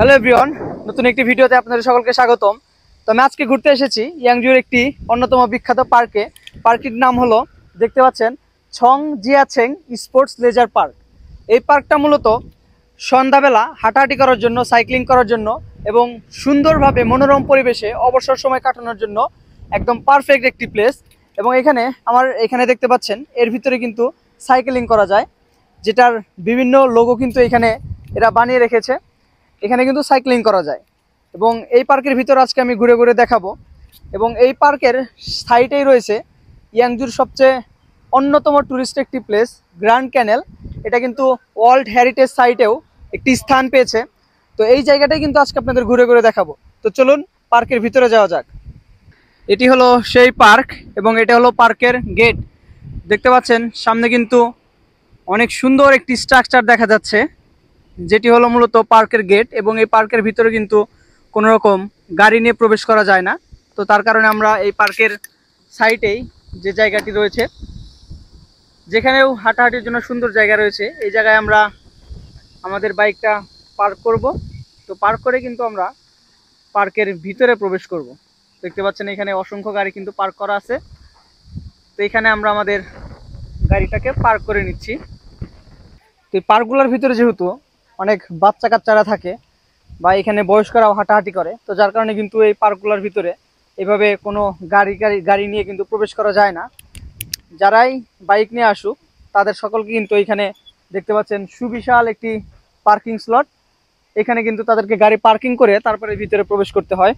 Hello everyone, নতুন একটি ভিডিওতে আপনাদের সকলকে স্বাগতম। তো আমি আজকে ঘুরতে এসেছি ইয়াংজুর একটি অন্যতম বিখ্যাত পার্কে। পার্কটির নাম হলো, দেখতে পাচ্ছেন, ছং জিয়াছেং স্পোর্টস লেজার পার্ক। এই পার্কটা মূলত সন্ধ্যাবেলা হাঁটাহাঁটি করার জন্য, সাইক্লিং করার জন্য এবং সুন্দরভাবে মনোরম পরিবেশে অবসর সময় কাটানোর জন্য একদম পারফেক্ট একটি প্লেস। এবং এখানে দেখতে পাচ্ছেন, এর ভিতরে কিন্তু সাইক্লিং করা যায়, যেটার বিভিন্ন লোগো কিন্তু এখানে এরা বানিয়ে রেখেছে। এখানে কিন্তু সাইক্লিং করা যায় এবং এই পার্কের ভিতর আজকে আমি ঘুরে ঘুরে দেখাবো। এবং এই পার্কের সাইটেই রয়েছে ইয়াংজুর সবচেয়ে অন্যতম ট্যুরিস্ট একটি প্লেস, গ্র্যান্ড ক্যানেল। এটা কিন্তু ওয়ার্ল্ড হেরিটেজ সাইটেও একটি স্থান পেয়েছে। তো এই জায়গাটাই কিন্তু আজকে আপনাদের ঘুরে ঘুরে দেখাবো। তো চলুন পার্কের ভিতরে যাওয়া যাক। এটি হলো সেই পার্ক এবং এটা হলো পার্কের গেট। দেখতে পাচ্ছেন সামনে কিন্তু অনেক সুন্দর একটি স্ট্রাকচার দেখা যাচ্ছে, যেটি হলো মূলত পার্কের গেট। এবং এই পার্কের ভিতরে কিন্তু কোনো রকম গাড়ি নিয়ে প্রবেশ করা যায় না। তো তার কারণে আমরা এই পার্কের সাইটেই যে জায়গাটি রয়েছে, যেখানেও হাঁটাহাঁটির জন্য সুন্দর জায়গা রয়েছে, এই জায়গায় আমরা আমাদের বাইকটা পার্ক করব। তো পার্ক করে কিন্তু আমরা পার্কের ভিতরে প্রবেশ করব। দেখতে পাচ্ছেন এখানে অসংখ্য গাড়ি কিন্তু পার্ক করা আছে। তো এখানে আমরা আমাদের গাড়িটাকে পার্ক করে নিচ্ছি। তো এই পার্কগুলোর ভিতরে যেহেতু অনেক বাচ্চা কাচ্চারা থাকে বা এখানে বয়স্করাও হাঁটাহাঁটি করে, তো যার কারণে কিন্তু এই পার্কগুলোর ভিতরে এভাবে কোনো গাড়ি নিয়ে কিন্তু প্রবেশ করা যায় না। যারাই বাইক নিয়ে আসুক তাদের সকলকে কিন্তু এখানে দেখতে পাচ্ছেন সুবিশাল একটি পার্কিং স্লট। এখানে কিন্তু তাদেরকে গাড়ি পার্কিং করে তারপরে ভিতরে প্রবেশ করতে হয়।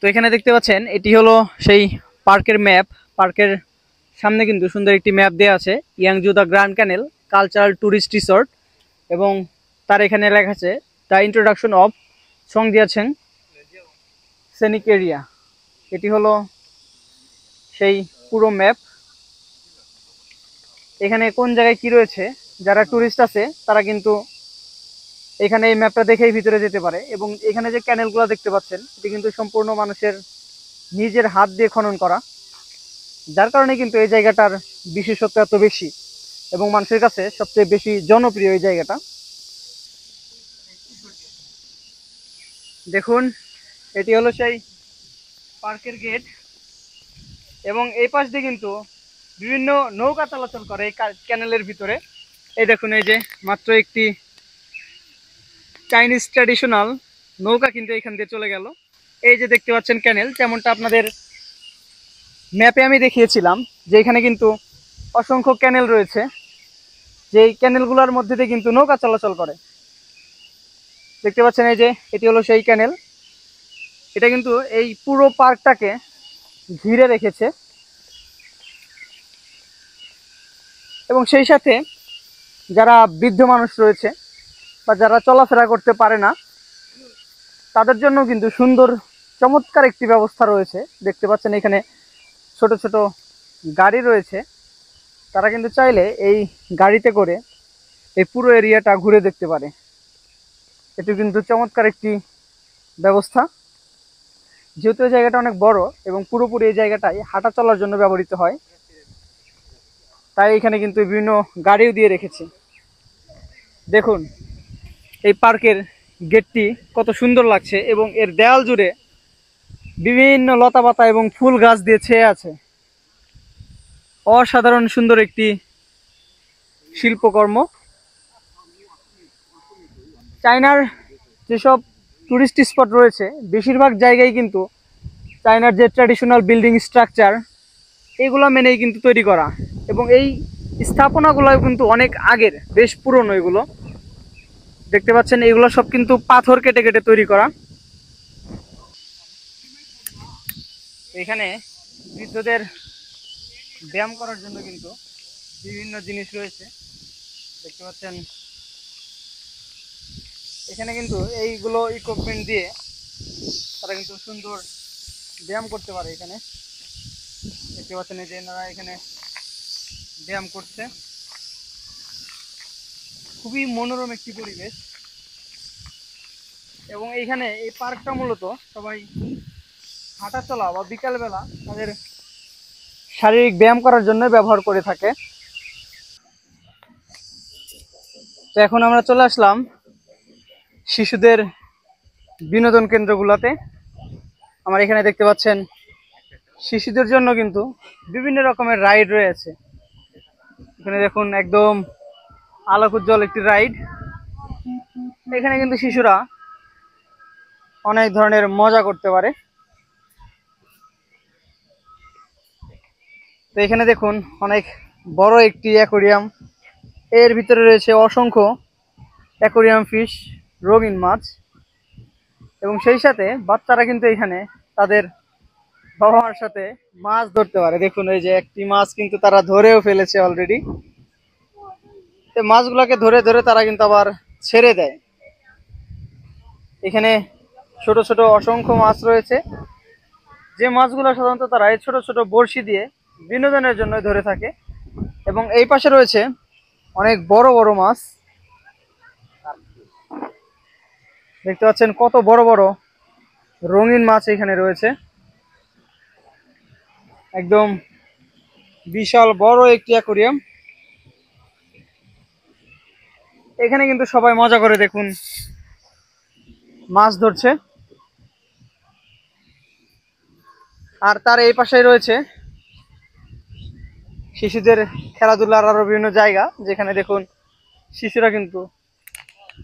তো এখানে দেখতে পাচ্ছেন এটি হলো সেই পার্কের ম্যাপ। পার্কের সামনে কিন্তু সুন্দর একটি ম্যাপ দেওয়া আছে, Yangzhou the grand canal cultural tourist resort. এবং তার এখানে লেখা আছে দ্য ইন্ট্রোডাকশন অফ ছং জিয়াছেং সেনিক এরিয়া। এটি হলো সেই পুরো ম্যাপ। এখানে কোন জায়গায় কি রয়েছে, যারা ট্যুরিস্ট আছে তারা কিন্তু এখানে এই ম্যাপটা দেখেই ভিতরে যেতে পারে। এবং এখানে যে ক্যানেলগুলো দেখতে পাচ্ছেন, এটি কিন্তু সম্পূর্ণ মানুষের নিজের হাত দিয়ে খনন করা, যার কারণে কিন্তু এই জায়গাটার বিশেষত্ব এত বেশি এবং মানুষের কাছে সবচেয়ে বেশি জনপ্রিয় এই জায়গাটা। দেখুন, এটি হলো সেই পার্কের গেট এবং এই পাশ দিয়ে কিন্তু বিভিন্ন নৌকা চলাচল করে এই ক্যানেলের ভিতরে। এই দেখুন, এই যে মাত্র একটি চাইনিজ ট্র্যাডিশনাল নৌকা কিন্তু এখান দিয়ে চলে গেল। এই যে দেখতে পাচ্ছেন ক্যানেল, যেমনটা আপনাদের ম্যাপে আমি দেখিয়েছিলাম যে এখানে কিন্তু অসংখ্য ক্যানেল রয়েছে, যেই ক্যানেলগুলোর মধ্যে দিয়ে কিন্তু নৌকা চলাচল করে। দেখতে পাচ্ছেন এই যে এটি হলো সেই ক্যানেল। এটা কিন্তু এই পুরো পার্কটাকে ঘিরে রেখেছে এবং সেই সাথে যারা বৃদ্ধ মানুষ রয়েছে বা যারা চলাফেরা করতে পারে না, তাদের জন্য কিন্তু সুন্দর চমৎকার একটি ব্যবস্থা রয়েছে। দেখতে পাচ্ছেন এখানে ছোট ছোট গাড়ি রয়েছে, তারা কিন্তু চাইলে এই গাড়িতে করে এই পুরো এরিয়াটা ঘুরে দেখতে পারে। এটি কিন্তু চমৎকার একটি ব্যবস্থা। যেহেতু এই জায়গাটা অনেক বড় এবং পুরোপুরি এই জায়গাটাই হাঁটা চলার জন্য ব্যবহৃত হয়, তাই এখানে কিন্তু বিভিন্ন গাড়িও দিয়ে রেখেছে। দেখুন এই পার্কের গেটটি কত সুন্দর লাগছে এবং এর দেয়াল জুড়ে বিভিন্ন লতাপাতা এবং ফুল গাছ দিয়ে ছেয়ে আছে। অসাধারণ সুন্দর একটি শিল্পকর্ম। চায়নার যেসব টুরিস্ট স্পট রয়েছে, বেশিরভাগ জায়গায় কিন্তু চায়নার যে ট্র্যাডিশনাল বিল্ডিং স্ট্রাকচার, এগুলো মেনেই কিন্তু তৈরি করা। এবং এই স্থাপনাগুলো কিন্তু অনেক আগের, বেশ পুরনো। এগুলো দেখতে পাচ্ছেন, এগুলো সব কিন্তু পাথর কেটে কেটে তৈরি করা। এখানে বৃদ্ধদের ব্যায়াম করার জন্য কিন্তু বিভিন্ন জিনিস রয়েছে। দেখতে পাচ্ছেন এখানে কিন্তু এইগুলো ইকুইপমেন্ট দিয়ে তারা কিন্তু সুন্দর ব্যায়াম করতে পারে। এখানে দেখতে পাচ্ছেন এই যে এনারা এখানে ব্যায়াম করছে। খুবই মনোরম একটি পরিবেশ। এবং এইখানে এই পার্কটা মূলত সবাই হাঁটা চলা বা বিকালবেলা তাদের শারীরিক ব্যায়াম করার জন্য ব্যবহার করে থাকে। তো এখন আমরা চলে আসলাম শিশুদের বিনোদন কেন্দ্রগুলোতে আমার এখানে দেখতে পাচ্ছেন শিশুদের জন্য কিন্তু বিভিন্ন রকমের রাইড রয়েছে। এখানে দেখুন একদম আলোকোজ্জ্বল একটি রাইড। এখানে কিন্তু শিশুরা অনেক ধরনের মজা করতে পারে। তো এখানে দেখুন অনেক বড় একটি অ্যাকোরিয়াম, এর ভিতরে রয়েছে অসংখ্য অ্যাকোরিয়াম ফিশ, রঙিন মাছ, এবং সেই সাথে বাচ্চারা কিন্তু এখানে তাদের বাবা মার সাথে মাছ ধরতে পারে। দেখুন এই যে একটি মাছ কিন্তু তারা ধরেও ফেলেছে অলরেডি। তো মাছগুলোকে ধরে ধরে তারা কিন্তু আবার ছেড়ে দেয়। এখানে ছোট ছোট অসংখ্য মাছ রয়েছে, যে মাছগুলো সাধারণত তারা এই ছোট ছোট বড়শি দিয়ে বিনোদনের জন্য ধরে থাকে। এবং এই পাশে রয়েছে অনেক বড় বড় মাছ, দেখতে পাচ্ছেন কত বড় বড় রঙিন মাছ এখানে রয়েছে। একদম বিশাল বড় একটি অ্যাকোরিয়াম। এখানে কিন্তু সবাই মজা করে দেখুন মাছ ধরছে। আর তার এই পাশে রয়েছে শিশুদের খেলাধুলার আরো বিভিন্ন জায়গা, যেখানে দেখুন শিশুরা কিন্তু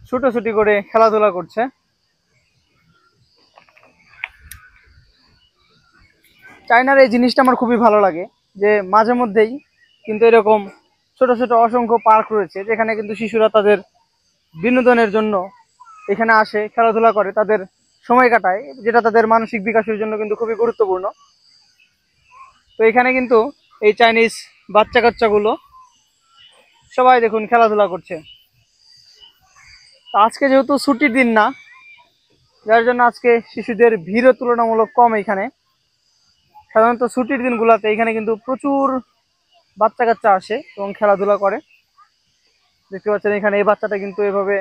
ছুটোছুটি করে খেলাধুলা করছে। চায়নার এই জিনিসটা আমার খুবই ভালো লাগে, যে মাঝে মধ্যেই কিন্তু এরকম ছোট ছোট অসংখ্য পার্ক রয়েছে, যেখানে কিন্তু শিশুরা তাদের বিনোদনের জন্য এখানে আসে, খেলাধুলা করে, তাদের সময় কাটায়, যেটা তাদের মানসিক বিকাশের জন্য কিন্তু খুবই গুরুত্বপূর্ণ। তো এখানে কিন্তু এই চাইনিজ বাচ্চা কাচ্চাগুলো সবাই দেখুন খেলাধুলা করছে। তো আজকে যেহেতু ছুটির দিন না, যার জন্য আজকে শিশুদের ভিড়ও তুলনামূলক কম। এখানে সাধারণত ছুটির দিনগুলোতে এখানে কিন্তু প্রচুর বাচ্চা কাচ্চা আসে এবং খেলাধুলা করে। দেখতে পাচ্ছেন এখানে এই বাচ্চাটা কিন্তু এভাবে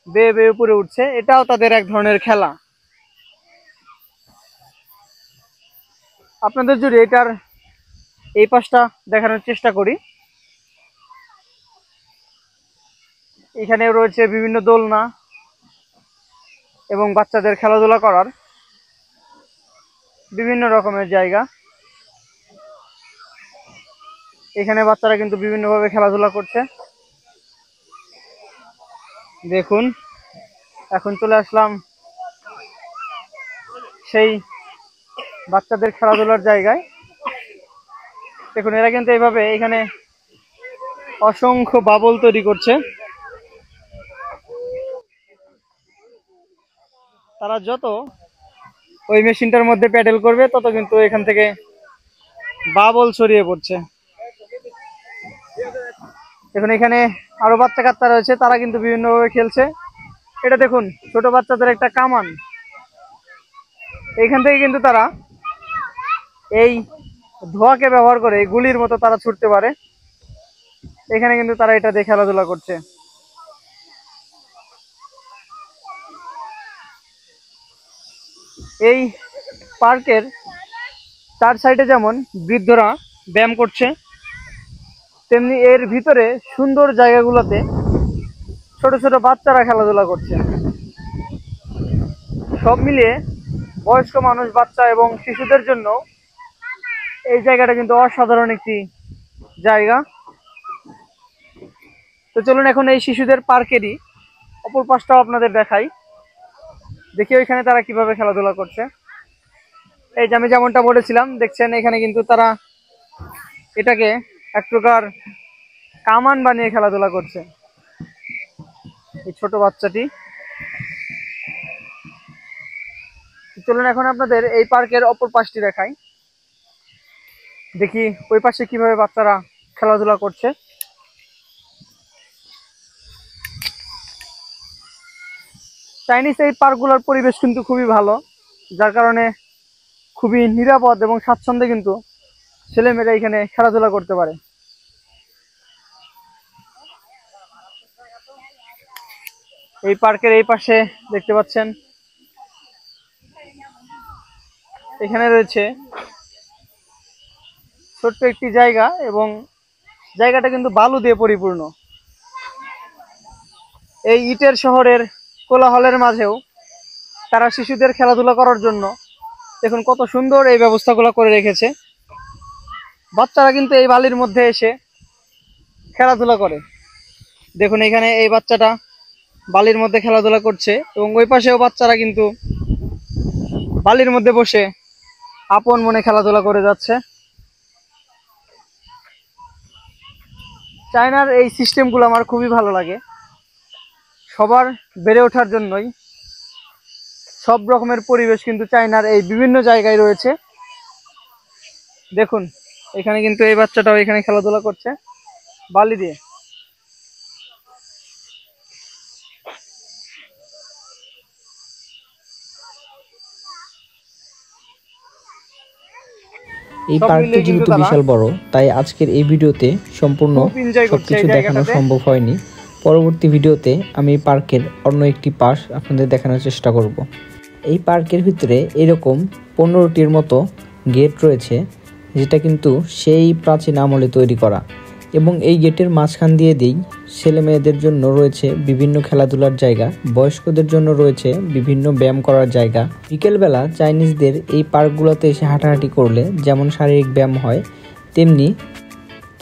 বেয়ে বেয়ে উপরে উঠছে, এটাও তাদের এক ধরনের খেলা। আপনাদের যদি এটার এই পাশটা দেখানোর চেষ্টা করি, এখানে রয়েছে বিভিন্ন দোলনা এবং বাচ্চাদের খেলাধুলা করার বিভিন্ন রকমের জায়গা। এখানে বাচ্চারা কিন্তু বিভিন্নভাবে খেলাধুলা করছে। দেখুন এখন চলে আসলাম সেই বাচ্চাদের খেলাধুলার জায়গায়। দেখুন এরা কিন্তু এইভাবে এখানে অসংখ্য বাবল তৈরি করছে। তারা যত ওই মেশিনটার মধ্যে প্যাডেল করবে, তত কিন্তু এখান থেকে বাবল ছড়িয়ে পড়ছে। দেখুন এখানে আরো বাচ্চা কাচ্চা রয়েছে, তারা কিন্তু বিভিন্নভাবে খেলছে। এটা দেখুন ছোট বাচ্চাদের একটা কামান, এইখান থেকে কিন্তু তারা এই ধোঁয়াকে ব্যবহার করে এই গুলির মতো তারা ছুটতে পারে। এখানে কিন্তু তারা এটা দিয়ে খেলাধুলা করছে। এই পার্কের চার সাইডে যেমন বৃদ্ধরা ব্যায়াম করছে, তেমনি এর ভিতরে সুন্দর জায়গাগুলোতে ছোট ছোট বাচ্চারা খেলাধুলা করছে। সব মিলিয়ে বয়স্ক মানুষ, বাচ্চা এবং শিশুদের জন্য এই জায়গাটা কিন্তু অসাধারণ একটি জায়গা। তো চলুন এখন এই শিশুদের পার্কেরই অপর পাশটাও আপনাদের দেখাই, দেখি ওইখানে তারা কিভাবে খেলাধুলা করছে। এই যে আমি যেমনটা বলেছিলাম, দেখছেন এখানে কিন্তু তারা এটাকে এক প্রকার কামান বানিয়ে খেলাধুলা করছে এই ছোট বাচ্চাটি। চলুন এখন আপনাদের এই পার্কের অপর পাশটি দেখাই, দেখি ওই পাশে কিভাবে বাচ্চারা খেলাধুলা করছে। চাইনিজ এই পার্কগুলোর পরিবেশ কিন্তু খুবই ভালো, যার কারণে খুবই নিরাপদ এবং স্বাচ্ছন্দ্যে কিন্তু ছেলেমেয়েরা এখানে খেলাধুলা করতে পারে। এই পার্কের এই পাশে দেখতে পাচ্ছেন এখানে রয়েছে ছোট্ট একটি জায়গা, এবং জায়গাটা কিন্তু বালু দিয়ে পরিপূর্ণ। এই ইটের শহরের কোলাহলের মাঝেও তারা শিশুদের খেলাধুলা করার জন্য দেখুন কত সুন্দর এই ব্যবস্থাগুলো করে রেখেছে। বাচ্চারা কিন্তু এই বালির মধ্যে এসে খেলাধুলা করে। দেখুন এখানে এই বাচ্চাটা বালির মধ্যে খেলাধুলা করছে এবং ওই পাশেও বাচ্চারা কিন্তু বালির মধ্যে বসে আপন মনে খেলাধুলা করে যাচ্ছে। চায়নার এই সিস্টেমগুলো আমার খুবই ভালো লাগে। সবার বেড়ে ওঠার জন্যই সব রকমের পরিবেশ কিন্তু চায়নার এই বিভিন্ন জায়গায় রয়েছে। দেখুন এখানে কিন্তু এই বাচ্চাটাও এখানে খেলাধুলা করছে বালি দিয়ে। এই পার্কটি যেহেতু বিশাল বড়, তাই আজকের এই ভিডিওতে সম্পূর্ণ সবকিছু দেখানো সম্ভব হয়নি। পরবর্তী ভিডিওতে আমি পার্কের অন্য একটি পাশ আপনাদের দেখানোর চেষ্টা করব। এই পার্কের ভিতরে এরকম 15টির মতো গেট রয়েছে, যেটা কিন্তু সেই প্রাচীন আমলে তৈরি করা, এবং এই গেটের মাঝখান দিয়ে ছেলে মেয়েদের জন্য রয়েছে বিভিন্ন খেলাধুলার জায়গা, বয়স্কদের জন্য রয়েছে বিভিন্ন ব্যায়াম করার জায়গা। বিকেলবেলা চাইনিজদের এই পার্কগুলোতে এসে হাঁটাহাঁটি করলে যেমন শারীরিক ব্যায়াম হয়, তেমনি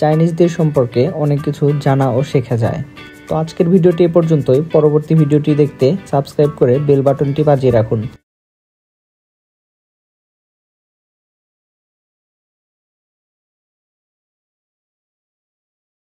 চাইনিজদের সম্পর্কে অনেক কিছু জানা ও শেখা যায়। তো আজকের ভিডিওটি এ পর্যন্তই। পরবর্তী ভিডিওটি দেখতে সাবস্ক্রাইব করে বেল বাটনটি বাজিয়ে রাখুন।